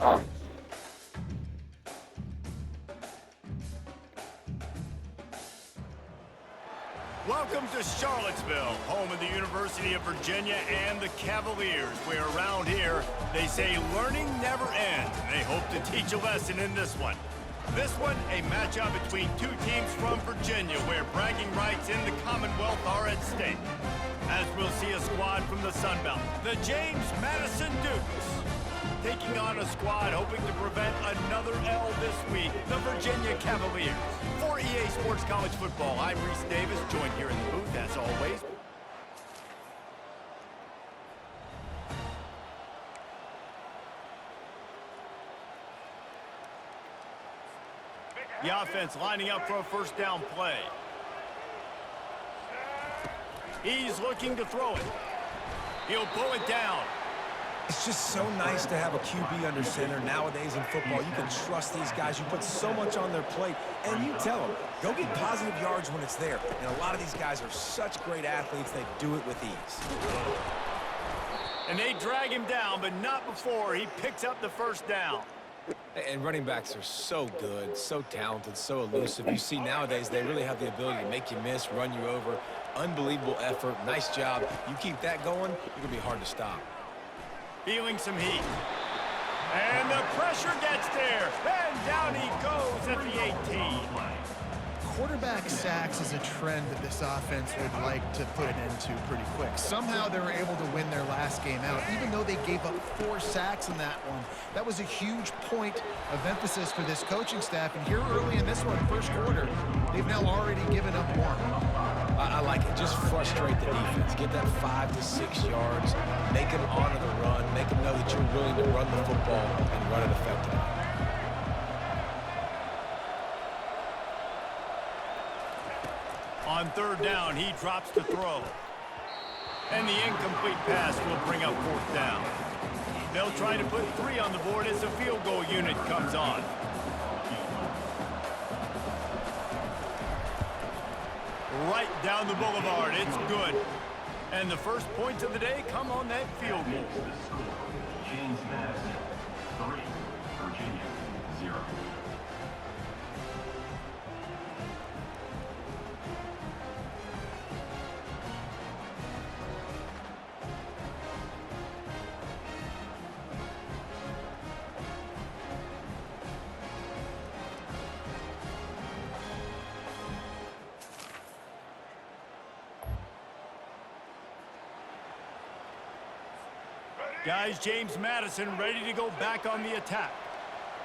Welcome to Charlottesville, home of the University of Virginia and the Cavaliers, where around here they say learning never ends, and they hope to teach a lesson in this one. This one, a matchup between two teams from Virginia, where bragging rights in the Commonwealth are at stake. As we'll see a squad from the Sun Belt, the James Madison Dukes, taking on a squad hoping to prevent another L this week, the Virginia Cavaliers. For EA Sports College Football, I'm Reese Davis, joined here in the booth, as always. The offense lining up for a first down play. He's looking to throw it. He'll pull it down. It's just so nice to have a QB under center. Nowadays in football, you can trust these guys. You put so much on their plate, and you tell them, go get positive yards when it's there. And a lot of these guys are such great athletes, they do it with ease. And they drag him down, but not before he picks up the first down. And running backs are so good, so talented, so elusive. You see nowadays, they really have the ability to make you miss, run you over. Unbelievable effort. Nice job. You keep that going, you're going to be hard to stop. Feeling some heat. And the pressure gets there. And down he goes at the 18. Quarterback sacks is a trend that this offense would like to put an end to pretty quick. Somehow they were able to win their last game out, even though they gave up 4 sacks in that one. That was a huge point of emphasis for this coaching staff. And here early in this one, first quarter, they've now already given up 1. I like it. Just frustrate the defense. Get that 5 to 6 yards. Make them honor the run. Make them know that you're willing to run the football and run it effectively. On third down, he drops to throw. And the incomplete pass will bring up fourth down. They'll try to put 3 on the board as the field goal unit comes on. Right down the boulevard, it's good. And the first points of the day come on that field goal. James Madison, 3, Virginia, 0. Guys, James Madison ready to go back on the attack.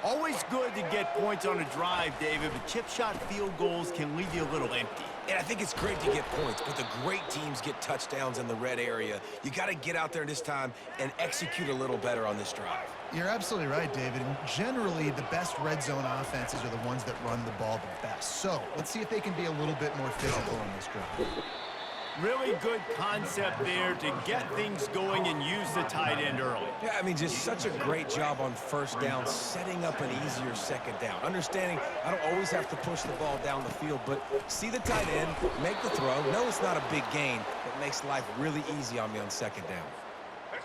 Always good to get points on a drive, David, but chip shot field goals can leave you a little empty. And I think it's great to get points, but the great teams get touchdowns in the red area. You got to get out there this time and execute a little better on this drive. You're absolutely right, David. And generally, the best red zone offenses are the ones that run the ball the best. So let's see if they can be a little bit more physical on this drive. Really good concept there to get things going and use the tight end early. Yeah, I mean, just such a great job on first down, setting up an easier second down. Understanding I don't always have to push the ball down the field, but see the tight end, make the throw. No, it's not a big gain. It makes life really easy on me on second down.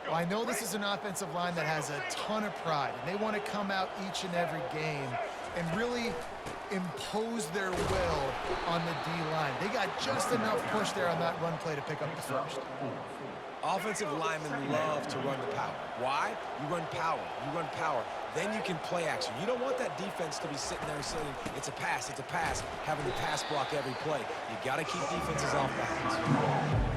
Well, I know this is an offensive line that has a ton of pride, and they want to come out each and every game and really impose their will on the D-line. They got just enough push there on that run play to pick up the first. Offensive linemen love to run the power. Why? You run power. You run power. Then you can play action. You don't want that defense to be sitting there saying, it's a pass, having to pass block every play. You got to keep defenses off balance.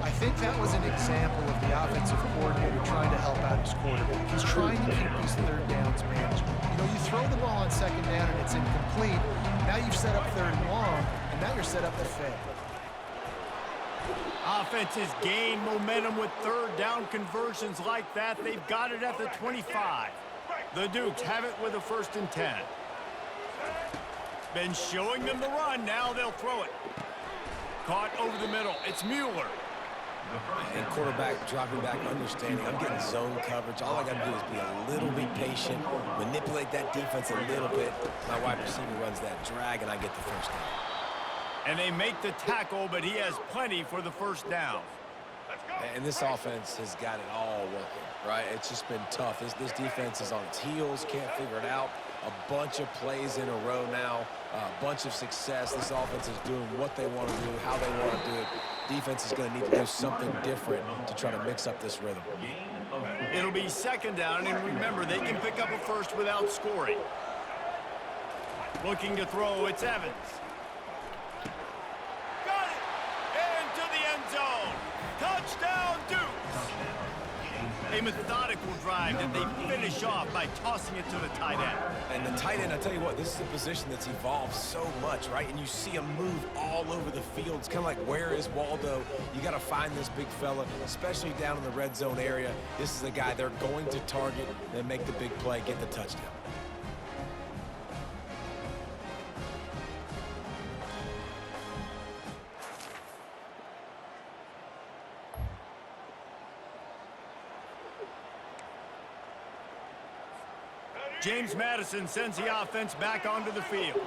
I think that was an example of the offensive coordinator trying to help out his quarterback. He's trying to keep these third downs manageable. You know, you throw the ball on second down and it's incomplete. Now you've set up third and long, and now you're set up to fail. Offenses gain momentum with third down conversions like that. They've got it at the 25. The Dukes have it with a 1st and 10. Been showing them the run. Now they'll throw it. Caught over the middle. It's Mueller. And quarterback dropping back, understanding I'm getting zone coverage. All I got to do is be a little bit patient, manipulate that defense a little bit. My wide receiver runs that drag, and I get the first down. And they make the tackle, but he has plenty for the first down. And this offense has got it all working, right? It's just been tough. This defense is on its heels, can't figure it out. A bunch of plays in a row now, a bunch of success. This offense is doing what they want to do, how they want to do it. Defense is going to need to do something different to try to mix up this rhythm. It'll be second down, and remember, they can pick up a first without scoring. Looking to throw, it's Evans. Got it! Into the end zone. Touchdown, Duke! A methodical drive that they finish off by tossing it to the tight end. And the tight end, I tell you what, this is a position that's evolved so much, right? And you see him move all over the field. It's kind of like, where is Waldo? You got to find this big fella, especially down in the red zone area. This is the guy they're going to target and make the big play, get the touchdown. James Madison sends the offense back onto the field.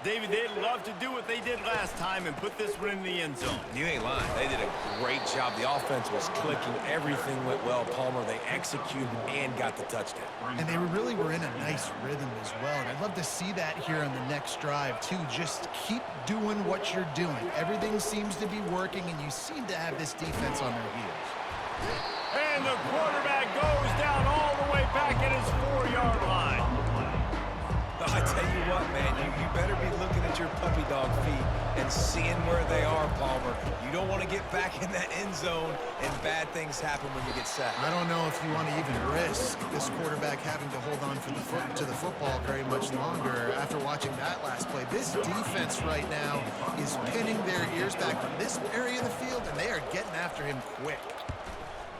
David, they'd love to do what they did last time and put this one in the end zone. You ain't lying. They did a great job. The offense was clicking. Everything went well, Palmer. They executed and got the touchdown. And they really were in a nice rhythm as well. And I'd love to see that here on the next drive, too. Just keep doing what you're doing. Everything seems to be working, and you seem to have this defense on their heels. And the quarterback goes down all the way back at his 4-yard line. I tell you what, man, you better be looking at your puppy dog feet and seeing where they are, Palmer. You don't want to get back in that end zone and bad things happen when you get sacked. I don't know if you want to even risk this quarterback having to hold on to the football very much longer after watching that last play. This defense right now is pinning their ears back on this area of the field, and they are getting after him quick.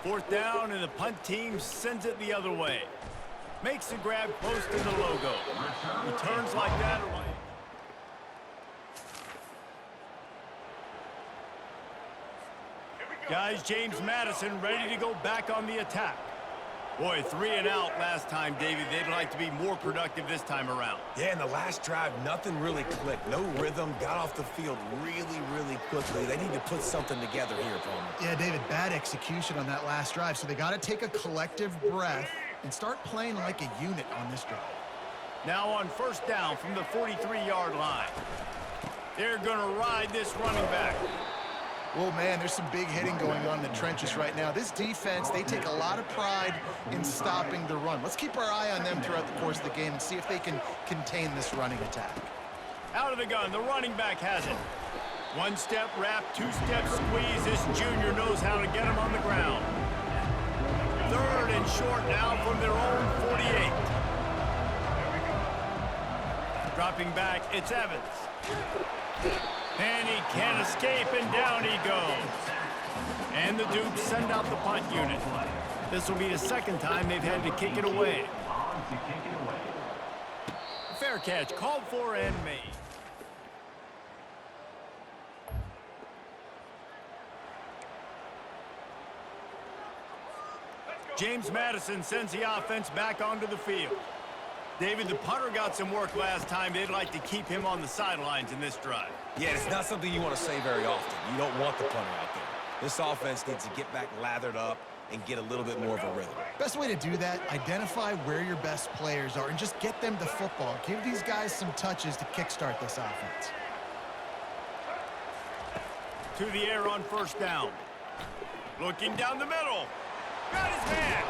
Fourth down, and the punt team sends it the other way. Makes the grab close to the logo. Returns like that. Guys, James Madison ready to go back on the attack. Boy, 3 and out last time, David. They'd like to be more productive this time around. Yeah, in the last drive, nothing really clicked. No rhythm, got off the field really, really quickly. They need to put something together here, Palmer. Yeah, David, bad execution on that last drive, so they got to take a collective breath and start playing like a unit on this drive. Now on first down from the 43-yard line. They're going to ride this running back. Well, man, there's some big hitting going on in the trenches right now. This defense, they take a lot of pride in stopping the run. Let's keep our eye on them throughout the course of the game and see if they can contain this running attack. Out of the gun, the running back has it. 1-step wrap, 2-step squeeze. This junior knows how to get him on the ground. Third and short now from their own 48. Dropping back, it's Evans. And he can't escape, and down he goes. And the Dukes send out the punt unit. This will be the second time they've had to kick it away. Fair catch, called for and made. James Madison sends the offense back onto the field. David, the punter got some work last time. They'd like to keep him on the sidelines in this drive. Yeah, it's not something you want to say very often. You don't want the punter out there. This offense needs to get back lathered up and get a little bit more of a rhythm. Best way to do that, identify where your best players are and just get them the football. Give these guys some touches to kickstart this offense. To the air on first down. Looking down the middle. Got his man.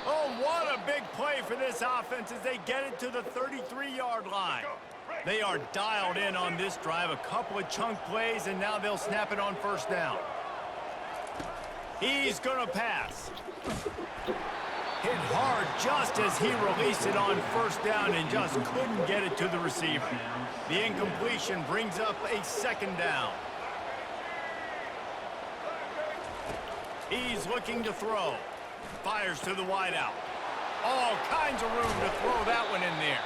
Oh, what a big play for this offense as they get it to the 33-yard line. They are dialed in on this drive. A couple of chunk plays, and now they'll snap it on first down. He's going to pass. Hit hard just as he released it on first down and just couldn't get it to the receiver. The incompletion brings up a second down. He's looking to throw. Fires to the wideout. All kinds of room to throw that one in there.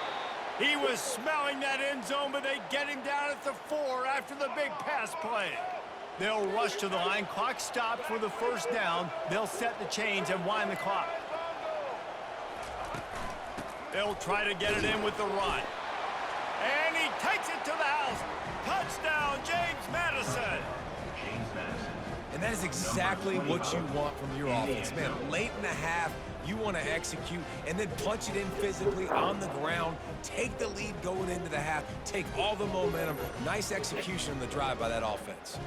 He was smelling that end zone, but they get him down at the 4 after the big pass play. They'll rush to the line. Clock stopped for the first down. They'll set the chains and wind the clock. They'll try to get it in with the run. And he takes it to the house. Touchdown, James Madison. And And that is exactly what you want from your offense, man. Late in the half, you want to execute and then punch it in physically on the ground, take the lead going into the half, take all the momentum. Nice execution on the drive by that offense.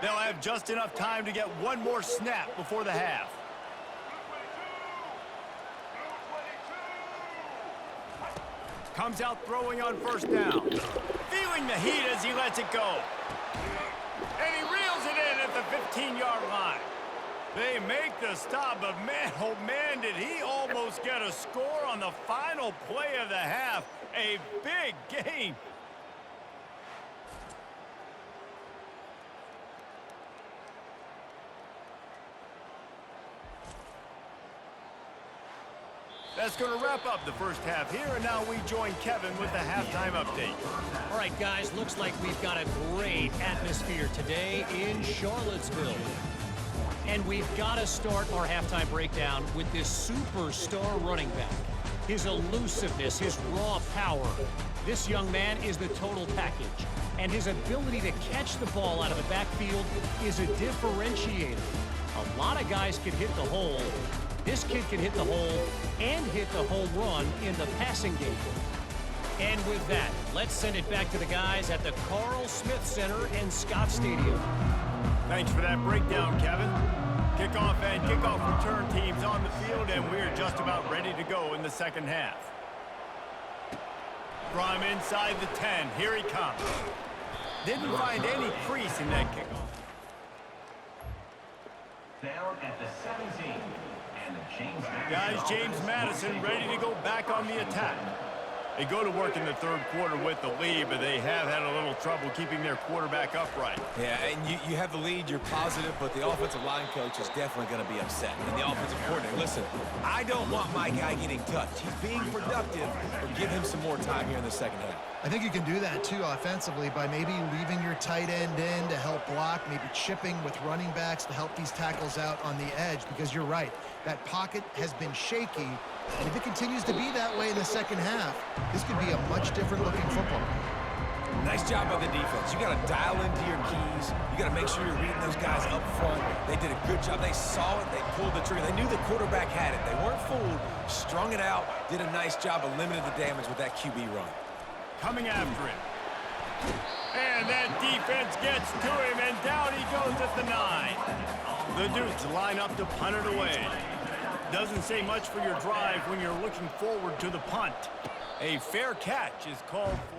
They'll have just enough time to get one more snap before the half. Comes out throwing on first down. Feeling the heat as he lets it go. And he reels it in at the 15-yard line. They make the stop, but man, oh man, did he almost get a score on the final play of the half. A big gain. That's going to wrap up the first half here, and now we join Kevin with the halftime update. All right, guys, looks like we've got a great atmosphere today in Charlottesville. And we've got to start our halftime breakdown with this superstar running back. His elusiveness, his raw power. This young man is the total package. And his ability to catch the ball out of the backfield is a differentiator. A lot of guys can hit the hole. This kid can hit the hole and hit the home run in the passing game. And with that, let's send it back to the guys at the Carl Smith Center and Scott Stadium. Thanks for that breakdown, Kevin. Kickoff and kickoff return teams on the field, and we're just about ready to go in the second half. From inside the 10, here he comes. Didn't find any crease in that kickoff. Down at the 17. Guys, James Madison ready to go back on the attack. They go to work in the third quarter with the lead, but they have had a little trouble keeping their quarterback upright. Yeah, and you have the lead, you're positive, but the offensive line coach is definitely going to be upset. And the offensive coordinator, listen, I don't want my guy getting touched. He's being productive, but give him some more time here in the second half. I think you can do that, too, offensively, by maybe leaving your tight end in to help block, maybe chipping with running backs to help these tackles out on the edge, because you're right. That pocket has been shaky, and if it continues to be that way in the second half, this could be a much different-looking football game. Nice job by the defense. You got to dial into your keys. You got to make sure you're reading those guys up front. They did a good job. They saw it. They pulled the trigger. They knew the quarterback had it. They weren't fooled. Strung it out. Did a nice job of limiting the damage with that QB run. Coming after him. And that defense gets to him, and down he goes at the 9. The Dukes line up to punt it away. Doesn't say much for your drive when you're looking forward to the punt. A fair catch is called for.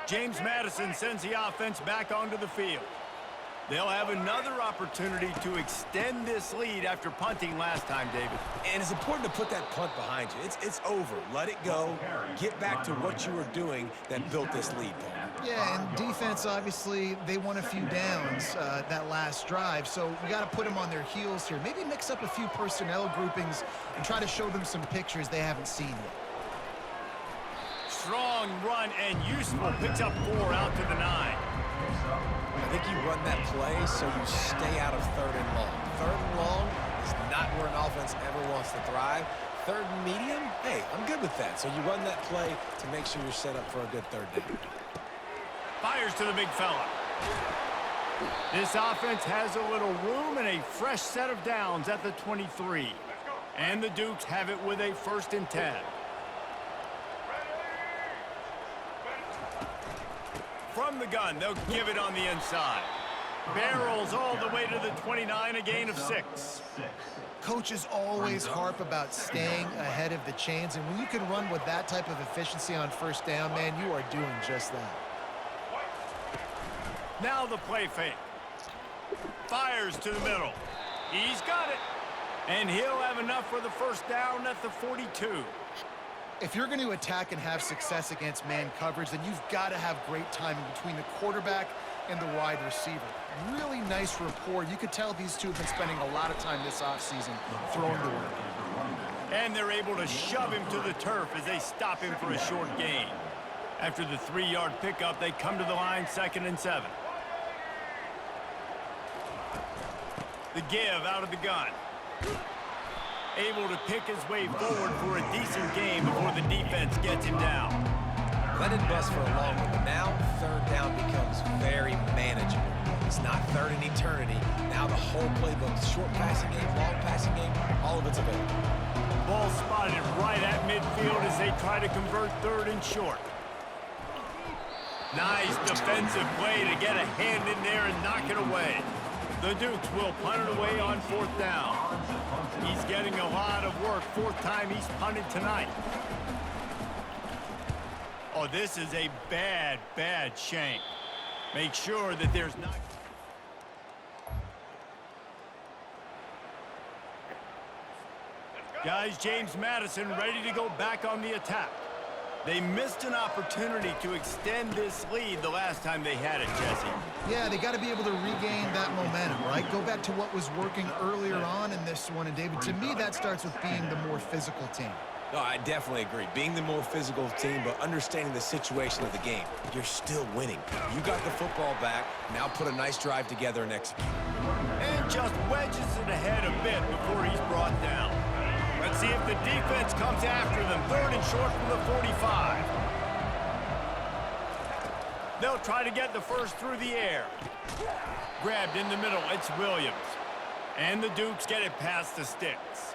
James Madison sends the offense back onto the field. They'll have another opportunity to extend this lead after punting last time, David. And it's important to put that punt behind you. It's over. Let it go. Get back to what you were doing that built this lead, Paul. Yeah, and defense, obviously, they won a few downs that last drive, so you got to put them on their heels here. Maybe mix up a few personnel groupings and try to show them some pictures they haven't seen yet. Strong run and useful. Picks up 4 out to the 9. I think you run that play so you stay out of 3rd and long. 3rd and long is not where an offense ever wants to thrive. 3rd and medium, hey, I'm good with that. So you run that play to make sure you're set up for a good 3rd down. Fires to the big fella. This offense has a little room and a fresh set of downs at the 23. And the Dukes have it with a 1st and 10. From the gun, they'll give it on the inside. Barrels all the way to the 29, a gain of 6. Coaches always harp about staying ahead of the chains, and when you can run with that type of efficiency on 1st down, man, you are doing just that. Now the play fake. Fires to the middle. He's got it. And he'll have enough for the 1st down at the 42. If you're going to attack and have success against man coverage, then you've got to have great timing between the quarterback and the wide receiver. Really nice rapport. You could tell these two have been spending a lot of time this offseason throwing the work. And they're able to shove him to the turf as they stop him for a short gain. After the 3-yard pickup, they come to the line 2nd and 7. The give out of the gun. Able to pick his way forward for a decent game before the defense gets him down. Let it bust for a long one, but now 3rd down becomes very manageable. It's not 3rd in eternity. Now the whole playbook, short passing game, long passing game, all of it's available. Ball spotted right at midfield as they try to convert 3rd and short. Nice defensive play to get a hand in there and knock it away. The Dukes will punt it away on 4th down. He's getting a lot of work. 4th time he's punted tonight. Oh, this is a bad, bad shank. Make sure that there's not... Guys, James Madison ready to go back on the attack. They missed an opportunity to extend this lead the last time they had it, Jesse. Yeah, they got to be able to regain that momentum, right? Go back to what was working earlier on in this one. And, David, to me, that starts with being the more physical team. No, I definitely agree. Being the more physical team, but understanding the situation of the game. You're still winning. You got the football back. Now put a nice drive together and execute. And just wedges it ahead a bit before he's brought down. Let's see if the defense comes after them. 3rd and short from the 45. They'll try to get the first through the air. Grabbed in the middle, it's Williams. And the Dukes get it past the sticks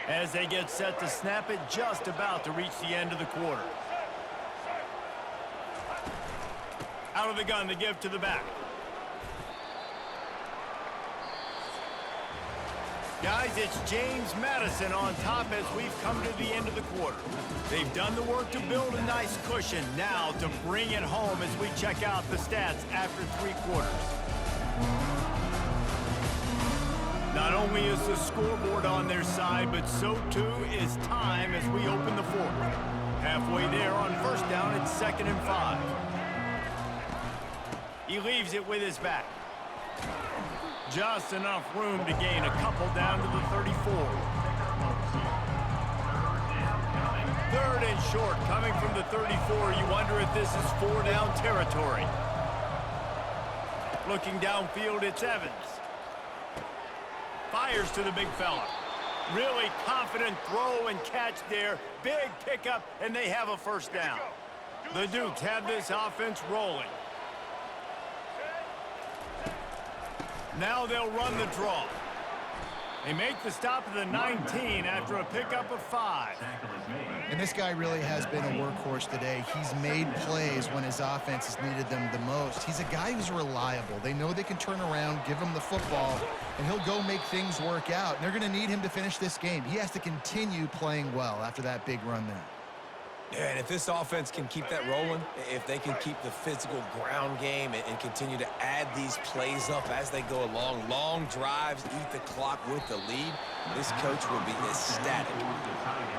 as they get set to snap it, just about to reach the end of the quarter. Out of the gun, to give to the back. Guys, it's James Madison on top as we've come to the end of the quarter. They've done the work to build a nice cushion. Now to bring it home as we check out the stats after 3 quarters. Not only is the scoreboard on their side, but so too is time as we open the 4th. Halfway there on 1st down, it's 2nd and 5. He leaves it with his back. Just enough room to gain a couple down to the 34. 3rd and short coming from the 34. You wonder if this is 4-down territory. Looking downfield, it's Evans. Fires to the big fella. Really confident throw and catch there. Big pickup, and they have a 1st down. The Dukes have this offense rolling. Now they'll run the draw. They make the stop at the 19 after a pickup of 5. And this guy really has been a workhorse today. He's made plays when his offense has needed them the most. He's a guy who's reliable. They know they can turn around, give him the football, and he'll go make things work out. And they're going to need him to finish this game. He has to continue playing well after that big run there. Yeah, and if this offense can keep that rolling, if they can keep the physical ground game and continue to add these plays up as they go along, long drives, eat the clock with the lead, this coach will be ecstatic.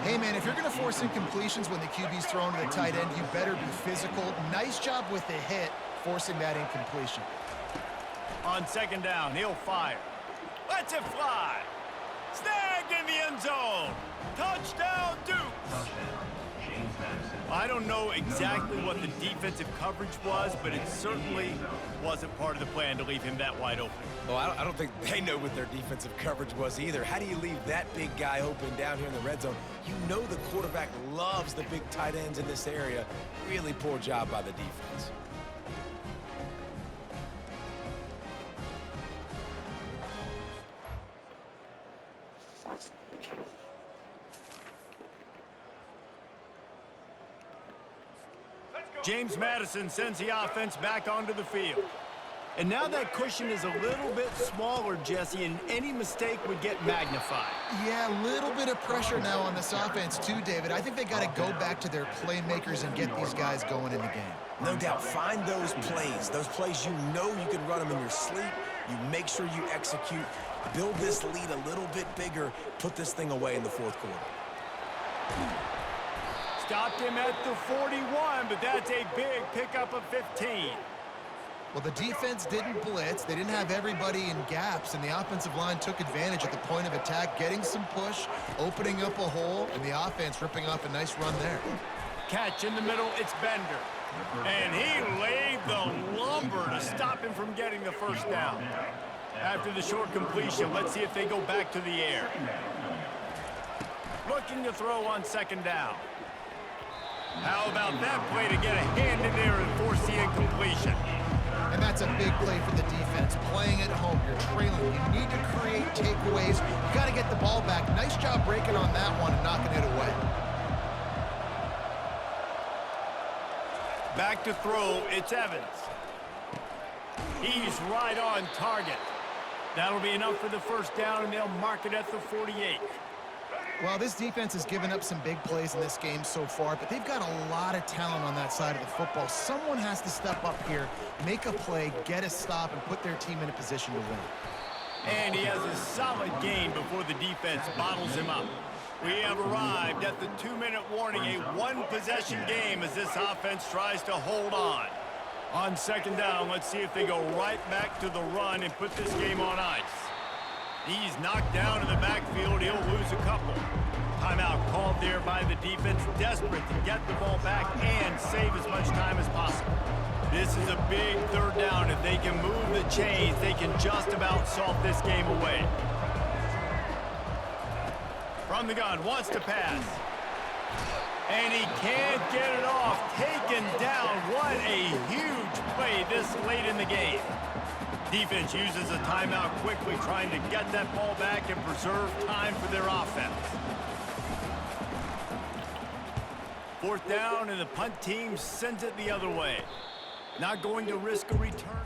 Hey, man, if you're going to force incompletions when the QB's thrown to the tight end, you better be physical. Nice job with the hit, forcing that incompletion. On 2nd down, he'll fire. Lets it fly. Snagged in the end zone. Touchdown, Dukes. I don't know exactly what the defensive coverage was, but it certainly wasn't part of the plan to leave him that wide open. Well, I don't think they know what their defensive coverage was either. How do you leave that big guy open down here in the red zone? You know the quarterback loves the big tight ends in this area. Really poor job by the defense. James Madison sends the offense back onto the field. And now that cushion is a little bit smaller, Jesse, and any mistake would get magnified. Yeah, a little bit of pressure now on this offense too, David. I think they got to go back to their playmakers and get these guys going in the game. No doubt. Find those plays you know you can run them in your sleep. You make sure you execute. Build this lead a little bit bigger. Put this thing away in the 4th quarter. Stopped him at the 41, but that's a big pickup of 15. Well, the defense didn't blitz. They didn't have everybody in gaps, and the offensive line took advantage at the point of attack, getting some push, opening up a hole, and the offense ripping off a nice run there. catch in the middle. It's Bender. And he laid the lumber to stop him from getting the first down. After the short completion, let's see if they go back to the air. Looking to throw on second down. How about that play to get a hand in there and force the incompletion? And that's a big play for the defense. Playing at home, you're trailing. You need to create takeaways. You got to get the ball back. Nice job breaking on that one and knocking it away. Back to throw, it's Evans. He's right on target. That'll be enough for the first down, and they'll mark it at the 48. Well, this defense has given up some big plays in this game so far, but they've got a lot of talent on that side of the football. Someone has to step up here, make a play, get a stop, and put their team in a position to win. And he has a solid game before the defense bottles him up. We have arrived at the 2-minute warning, a one-possession game as this offense tries to hold on. On second down, let's see if they go right back to the run and put this game on ice. He's knocked down in the backfield. He'll lose a couple. Timeout called there by the defense, desperate to get the ball back and save as much time as possible. This is a big third down. If they can move the chains, they can just about solve this game away. From the gun, wants to pass. And he can't get it off. Taken down. What a huge play this late in the game. Defense uses a timeout quickly, trying to get that ball back and preserve time for their offense. Fourth down, and the punt team sends it the other way. Not going to risk a return.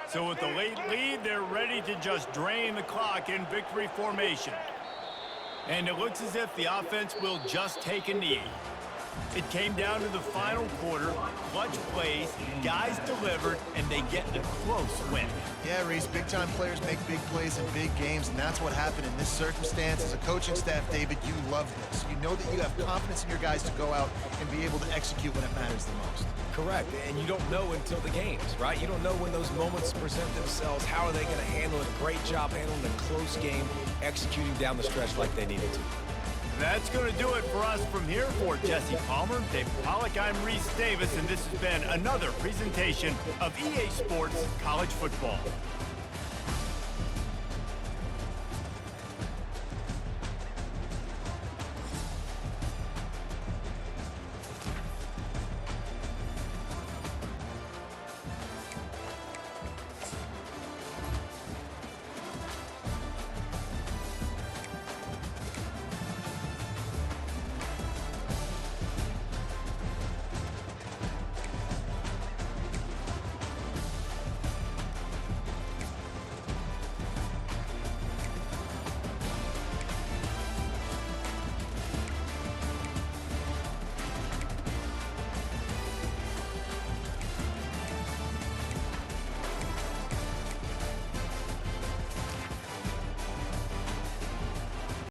So with the late lead, they're ready to just drain the clock in victory formation. And it looks as if the offense will just take a knee. It came down to the final quarter, clutch plays, guys delivered, and they get a close win. Yeah, Reese, big-time players make big plays in big games, and that's what happened in this circumstance. As a coaching staff, David, you love this. You know that you have confidence in your guys to go out and be able to execute when it matters the most. Correct, and you don't know until the games, right? You don't know when those moments present themselves. How are they going to handle it? Great job handling the close game, executing down the stretch like they needed to. That's going to do it for us from here. For Jesse Palmer, Dave Pollack, I'm Reese Davis, and this has been another presentation of EA Sports College Football.